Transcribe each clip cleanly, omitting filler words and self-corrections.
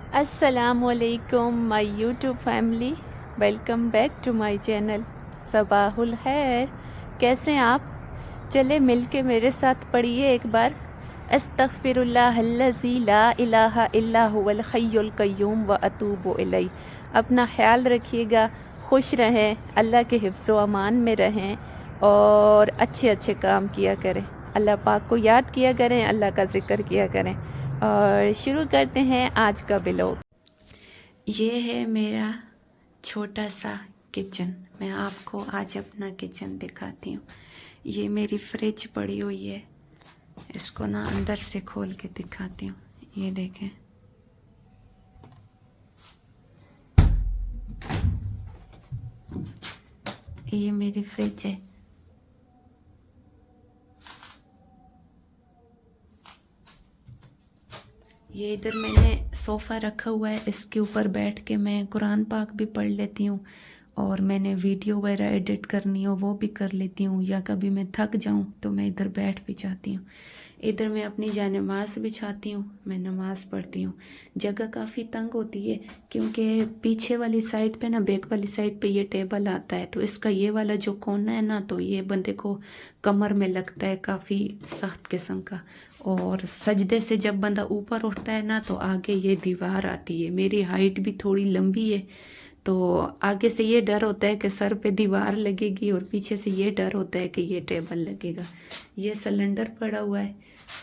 अस्सलामुअलैकुम my YouTube family, welcome back to my channel Sabahul Khair. कैसे हैं आप? चले मिल के मेरे साथ पढ़िए एक बार अस्तगफिरुल्लाहल्लज़ी ला इलाहा इल्ला हुवल हय्युल क़य्यूम व अतूबु इलैह। अपना ख्याल रखिएगा, खुश रहें, अल्लाह के हिफ्ज़ व अमान में रहें और अच्छे अच्छे काम किया करें, अल्लाह पाक को याद किया करें, अल्लाह का ज़िक्र किया करें। और शुरू करते हैं आज का व्लॉग। ये है मेरा छोटा सा किचन। मैं आपको आज अपना किचन दिखाती हूँ। ये मेरी फ्रिज पड़ी हुई है, इसको ना अंदर से खोल के दिखाती हूँ। ये देखें, ये मेरी फ्रिज है। ये इधर मैंने सोफ़ा रखा हुआ है, इसके ऊपर बैठ के मैं कुरान पाक भी पढ़ लेती हूँ और मैंने वीडियो वगैरह एडिट करनी हो वो भी कर लेती हूँ, या कभी मैं थक जाऊँ तो मैं इधर बैठ भी जाती हूँ। इधर मैं अपनी जानमाज़ बिछाती हूँ, मैं नमाज़ पढ़ती हूँ। जगह काफ़ी तंग होती है क्योंकि पीछे वाली साइड पे ना, बैक वाली साइड पे ये टेबल आता है, तो इसका ये वाला जो कोना है ना, तो ये बंदे को कमर में लगता है, काफ़ी सख्त किस्म का। और सजदे से जब बंदा ऊपर उठता है ना, तो आगे ये दीवार आती है। मेरी हाइट भी थोड़ी लंबी है, तो आगे से ये डर होता है कि सर पे दीवार लगेगी और पीछे से ये डर होता है कि ये टेबल लगेगा। ये सिलेंडर पड़ा हुआ है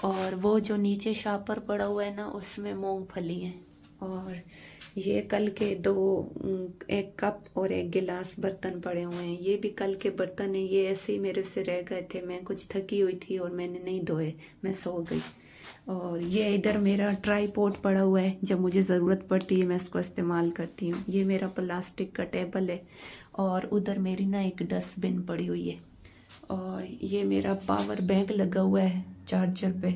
और वो जो नीचे शापर पड़ा हुआ है ना, उसमें मूंगफली है। और ये कल के एक कप और एक गिलास बर्तन पड़े हुए हैं। ये भी कल के बर्तन हैं, ये ऐसे ही मेरे से रह गए थे, मैं कुछ थकी हुई थी और मैंने नहीं धोए, मैं सो गई। और ये इधर मेरा ट्राईपॉड पड़ा हुआ है, जब मुझे ज़रूरत पड़ती है मैं इसको इस्तेमाल करती हूँ। ये मेरा प्लास्टिक का टेबल है और उधर मेरी ना एक डस्टबिन पड़ी हुई है। और ये मेरा पावर बैंक लगा हुआ है चार्जर पे,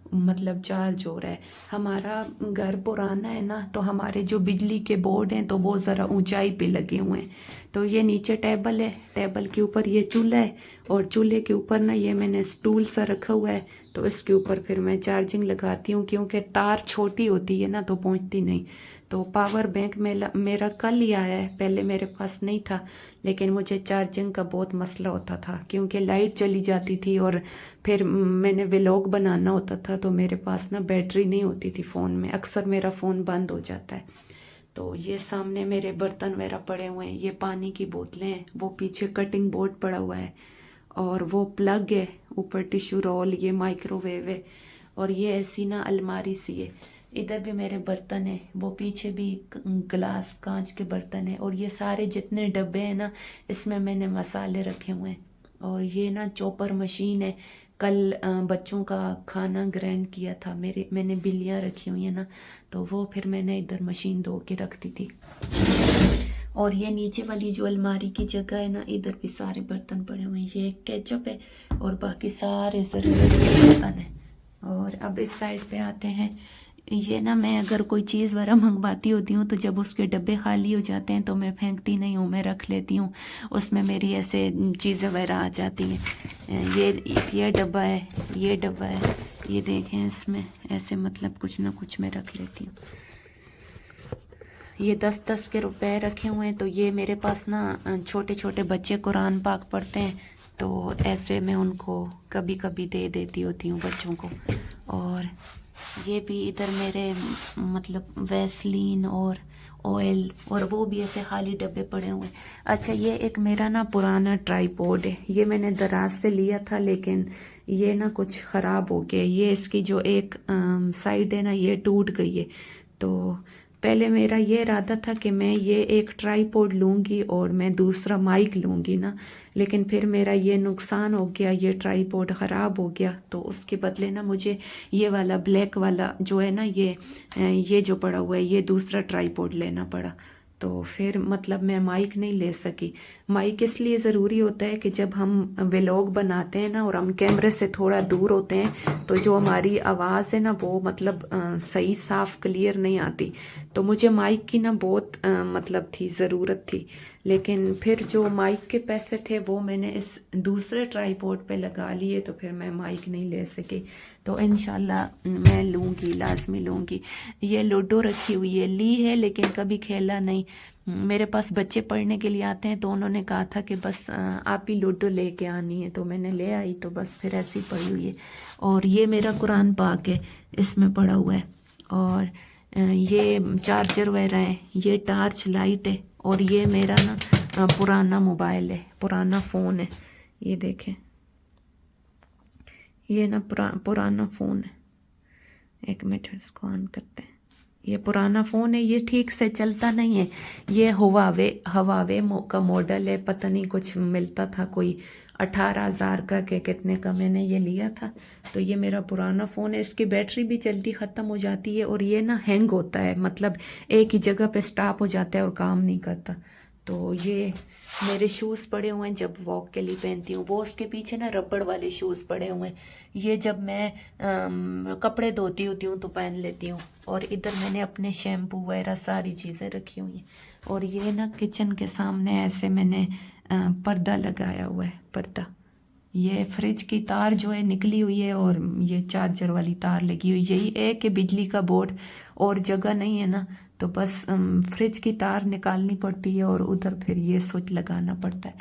मतलब चार्ज हो रहा है। हमारा घर पुराना है ना, तो हमारे जो बिजली के बोर्ड हैं तो वो ज़रा ऊंचाई पे लगे हुए हैं। तो ये नीचे टेबल है, टेबल के ऊपर ये चूल्हा है और चूल्हे के ऊपर ना ये मैंने स्टूल सा रखा हुआ है, तो इसके ऊपर फिर मैं चार्जिंग लगाती हूँ क्योंकि तार छोटी होती है ना, तो पहुँचती नहीं। तो पावर बैंक मेरा कल ही आया है, पहले मेरे पास नहीं था, लेकिन मुझे चार्जिंग का बहुत मसला होता था क्योंकि लाइट चली जाती थी और फिर मैंने व्लॉग बनाना होता था, तो मेरे पास ना बैटरी नहीं होती थी फ़ोन में, अक्सर मेरा फ़ोन बंद हो जाता है। तो ये सामने मेरे बर्तन वगैरह पड़े हुए हैं, ये पानी की बोतलें हैं, वो पीछे कटिंग बोर्ड पड़ा हुआ है और वो प्लग है, ऊपर टिश्यू रोल, ये माइक्रोवेव है और ये ऐसी ना अलमारी सी है। इधर भी मेरे बर्तन है, वो पीछे भी ग्लास कांच के बर्तन है और ये सारे जितने डब्बे हैं ना, इसमें मैंने मसाले रखे हुए हैं। और ये ना चॉपर मशीन है, कल बच्चों का खाना ग्राइंड किया था, मैंने बिल्लियाँ रखी हुई हैं ना, तो वो फिर मैंने इधर मशीन धो के रखती थी। और ये नीचे वाली जो अलमारी की जगह है ना, इधर भी सारे बर्तन पड़े हुए हैं। ये एक केचप है और बाकी सारे ज़रूरत के बर्तन हैं। और अब इस साइड पे आते हैं। ये ना, मैं अगर कोई चीज़ वगैरह मंगवाती होती हूँ तो जब उसके डब्बे खाली हो जाते हैं तो मैं फेंकती नहीं हूँ, मैं रख लेती हूँ, उसमें मेरी ऐसे चीज़ें वगैरह आ जाती हैं। ये डब्बा है, ये डब्बा है, ये देखें, इसमें ऐसे मतलब कुछ ना कुछ मैं रख लेती हूँ। ये 10-10 के रुपए रखे हुए हैं, तो ये मेरे पास ना छोटे छोटे बच्चे कुरान पाक पढ़ते हैं, तो ऐसे मैं उनको कभी कभी दे देती होती हूँ बच्चों को। और ये भी इधर मेरे मतलब वैसलीन और ऑयल और वो भी ऐसे खाली डब्बे पड़े हुए हैं। अच्छा, ये एक मेरा ना पुराना ट्राईपॉड है, ये मैंने दराज से लिया था, लेकिन ये ना कुछ ख़राब हो गया। ये इसकी जो एक साइड है ना, ये टूट गई है। तो पहले मेरा ये इरादा था कि मैं ये एक ट्राईपॉड लूँगी और मैं दूसरा माइक लूँगी ना, लेकिन फिर मेरा ये नुकसान हो गया, ये ट्राईपॉड ख़राब हो गया, तो उसके बदले ना मुझे ये वाला ब्लैक वाला जो है ना, ये जो पड़ा हुआ है, ये दूसरा ट्राईपॉड लेना पड़ा। तो फिर मतलब मैं माइक नहीं ले सकी। माइक इसलिए ज़रूरी होता है कि जब हम व्लॉग बनाते हैं ना और हम कैमरे से थोड़ा दूर होते हैं, तो जो हमारी आवाज़ है ना, वो मतलब सही साफ क्लियर नहीं आती। तो मुझे माइक की ना बहुत मतलब थी ज़रूरत थी, लेकिन फिर जो माइक के पैसे थे वो मैंने इस दूसरे ट्राईपॉड पे लगा लिए, तो फिर मैं माइक नहीं ले सकी। तो इंशाल्लाह मैं लूँगी, लाजमी लूँगी। ये लूडो रखी हुई है, ली है लेकिन कभी खेला नहीं। मेरे पास बच्चे पढ़ने के लिए आते हैं तो उन्होंने कहा था कि बस आप ही लूडो लेके आनी है, तो मैंने ले आई, तो बस फिर ऐसी पड़ी हुई है। और ये मेरा कुरान पाक है, इसमें पड़ा हुआ है। और ये चार्जर वगैरह है, ये टार्च लाइट है, और ये मेरा ना पुराना मोबाइल है, पुराना फ़ोन है। ये देखें, ये ना पुराना फ़ोन है। एक मिनट इसको ऑन करते हैं। ये पुराना फ़ोन है, ये ठीक से चलता नहीं है। ये हवावे का मॉडल है, पता नहीं कुछ मिलता था कोई 18,000 का के कितने का, मैंने ये लिया था। तो ये मेरा पुराना फ़ोन है, इसकी बैटरी भी जल्दी ख़त्म हो जाती है, और ये ना हैंग होता है, मतलब एक ही जगह पे स्टॉप हो जाता है और काम नहीं करता। तो ये मेरे शूज़ पड़े हुए हैं जब वॉक के लिए पहनती हूँ, वो उसके पीछे ना रबड़ वाले शूज़ पड़े हुए हैं, ये जब मैं कपड़े धोती होती हूँ तो पहन लेती हूँ। और इधर मैंने अपने शैम्पू वगैरह सारी चीज़ें रखी हुई हैं। और ये ना किचन के सामने ऐसे मैंने पर्दा लगाया हुआ है, पर्दा। ये फ्रिज की तार जो है निकली हुई है, और ये चार्जर वाली तार लगी हुई। यही है कि बिजली का बोर्ड और जगह नहीं है ना, तो बस फ्रिज की तार निकालनी पड़ती है, और उधर फिर ये स्विच लगाना पड़ता है,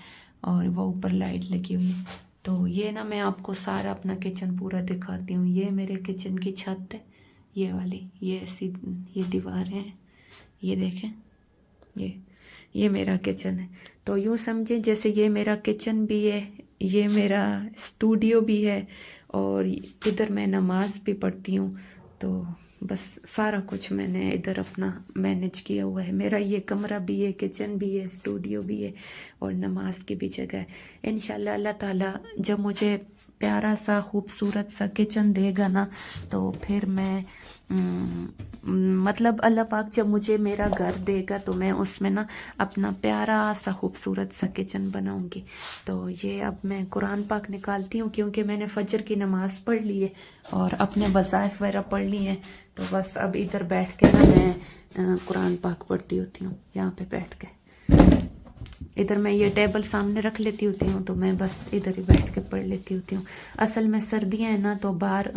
और वो ऊपर लाइट लगी हुई है। तो ये ना मैं आपको सारा अपना किचन पूरा दिखाती हूँ। ये मेरे किचन की छत है, ये वाली, ये ऐसी ये दीवार है, ये देखें, ये मेरा किचन है। तो यूँ समझें जैसे ये मेरा किचन भी है, ये मेरा स्टूडियो भी है, और इधर मैं नमाज भी पढ़ती हूँ। तो बस सारा कुछ मैंने इधर अपना मैनेज किया हुआ है। मेरा ये कमरा भी है, किचन भी है, स्टूडियो भी है, और नमाज की भी जगह है। इंशाल्लाह अल्लाह ताला जब मुझे प्यारा सा खूबसूरत सा किचन देगा ना, तो फिर मैं मतलब अल्लाह पाक जब मुझे मेरा घर देगा तो मैं उसमें ना अपना प्यारा सा खूबसूरत सा किचन बनाऊंगी। तो ये अब मैं कुरान पाक निकालती हूँ, क्योंकि मैंने फजर की नमाज़ पढ़ ली है और अपने वज़ाइफ वगैरह पढ़ ली हैं। तो बस अब इधर बैठ के ना मैं कुरान पाक पढ़ती होती हूँ, यहाँ पे बैठ के। इधर मैं ये टेबल सामने रख लेती होती हूँ, तो मैं बस इधर ही बैठ के पढ़ लेती होती हूँ। असल में सर्दियाँ हैं ना, तो बाहर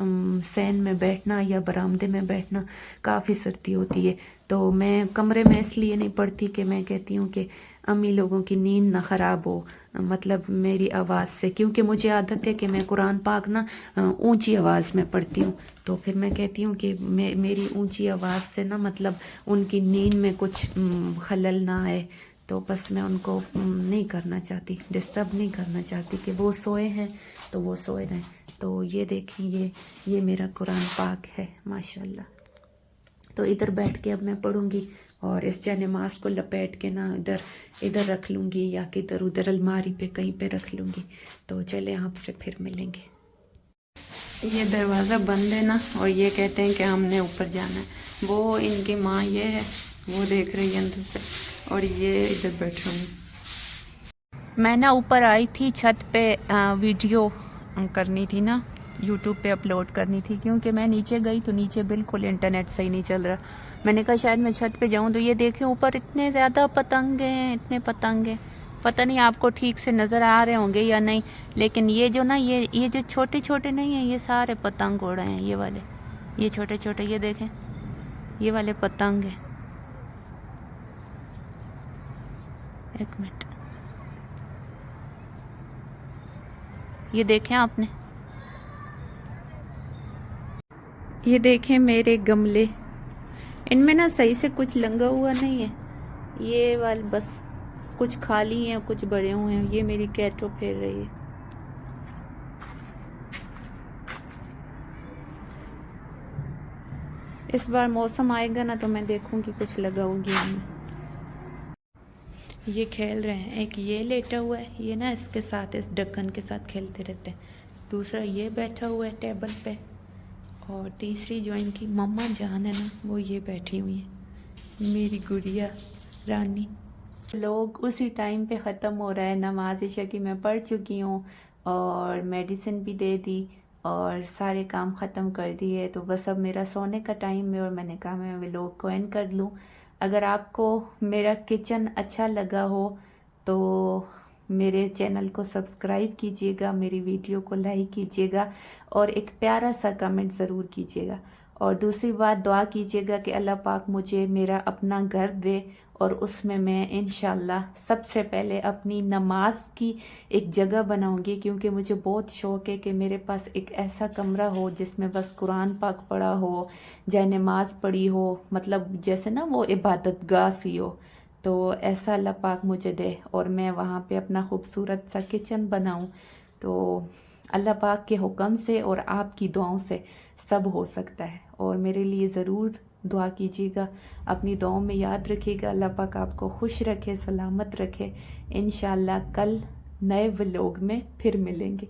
सैन में बैठना या बरामदे में बैठना काफ़ी सर्दी होती है। तो मैं कमरे में इसलिए नहीं पढ़ती कि मैं कहती हूँ कि अम्मी लोगों की नींद ना ख़राब हो, मतलब मेरी आवाज़ से, क्योंकि मुझे आदत है कि मैं कुरान पाक ना ऊंची आवाज़ में पढ़ती हूँ। तो फिर मैं कहती हूँ कि मेरी ऊंची आवाज़ से ना मतलब उनकी नींद में कुछ खलल ना आए। तो बस मैं उनको नहीं करना चाहती, डिस्टर्ब नहीं करना चाहती कि वो सोए हैं तो वो सोए रहें। तो ये देखें, ये मेरा कुरान पाक है माशाल्लाह। तो इधर बैठ के अब मैं पढ़ूंगी, और इस नमाज को लपेट के ना इधर रख लूँगी, या किधर उधर अलमारी पे कहीं पे रख लूँगी। तो चले आपसे फिर मिलेंगे। ये दरवाज़ा बंद है ना, और ये कहते हैं कि हमने ऊपर जाना है। वो इनकी माँ ये है, वो देख रही है अंदर से, और ये इधर बैठ रही हूँ। मैं ना ऊपर आई थी छत पे, वीडियो करनी थी ना, यूट्यूब पे अपलोड करनी थी, क्योंकि मैं नीचे गई तो नीचे बिल्कुल इंटरनेट सही नहीं चल रहा। मैंने कहा शायद मैं छत पे जाऊँ, तो ये देखें ऊपर इतने ज़्यादा पतंगे हैं, इतने पतंगे। पता नहीं आपको ठीक से नज़र आ रहे होंगे या नहीं, लेकिन ये जो ना ये जो छोटे छोटे नहीं हैं, ये सारे पतंग उड़ रहे हैं, ये वाले, ये छोटे छोटे, ये देखें, ये वाले पतंग हैं। एक मिनट, ये देखें आपने, ये देखें मेरे गमले, इनमें ना सही से कुछ लंगा हुआ नहीं है। ये वाले बस कुछ खाली हैं, कुछ बड़े हुए हैं। ये मेरी कैटो फेर रही है। इस बार मौसम आएगा ना तो मैं देखूंगी कुछ लगाऊंगी इनमें। ये खेल रहे हैं, एक ये लेटा हुआ है, ये ना इसके साथ, इस ढक्कन के साथ खेलते रहते हैं। दूसरा ये बैठा हुआ है टेबल पे, और तीसरी जो इनकी मम्मा जान है ना, वो ये बैठी हुई है, मेरी गुड़िया रानी। लोग उसी टाइम पे ख़त्म हो रहा है। नमाज इशा की मैं पढ़ चुकी हूँ, और मेडिसिन भी दे दी, और सारे काम ख़त्म कर दिए। तो बस अब मेरा सोने का टाइम है, और मैंने कहा मैं व्लॉग को एंड कर लूँ। अगर आपको मेरा किचन अच्छा लगा हो तो मेरे चैनल को सब्सक्राइब कीजिएगा, मेरी वीडियो को लाइक कीजिएगा और एक प्यारा सा कमेंट ज़रूर कीजिएगा। और दूसरी बात, दुआ कीजिएगा कि अल्लाह पाक मुझे मेरा अपना घर दे और उसमें मैं इंशाल्लाह सबसे पहले अपनी नमाज की एक जगह बनाऊंगी, क्योंकि मुझे बहुत शौक़ है कि मेरे पास एक ऐसा कमरा हो जिसमें बस कुरान पाक पढ़ा हो, जाए नमाज पढ़ी हो, मतलब जैसे ना वो इबादत गाह सी हो। तो ऐसा अल्लाह पाक मुझे दे और मैं वहाँ पे अपना खूबसूरत सा किचन बनाऊँ। तो अल्लाह पाक के हुक्म से और आपकी दुआओं से सब हो सकता है। और मेरे लिए ज़रूर दुआ कीजिएगा, अपनी दुआओं में याद रखिएगा। अल्लाह पाक आपको खुश रखे, सलामत रखे। इंशाल्लाह कल नए व्लॉग में फिर मिलेंगे।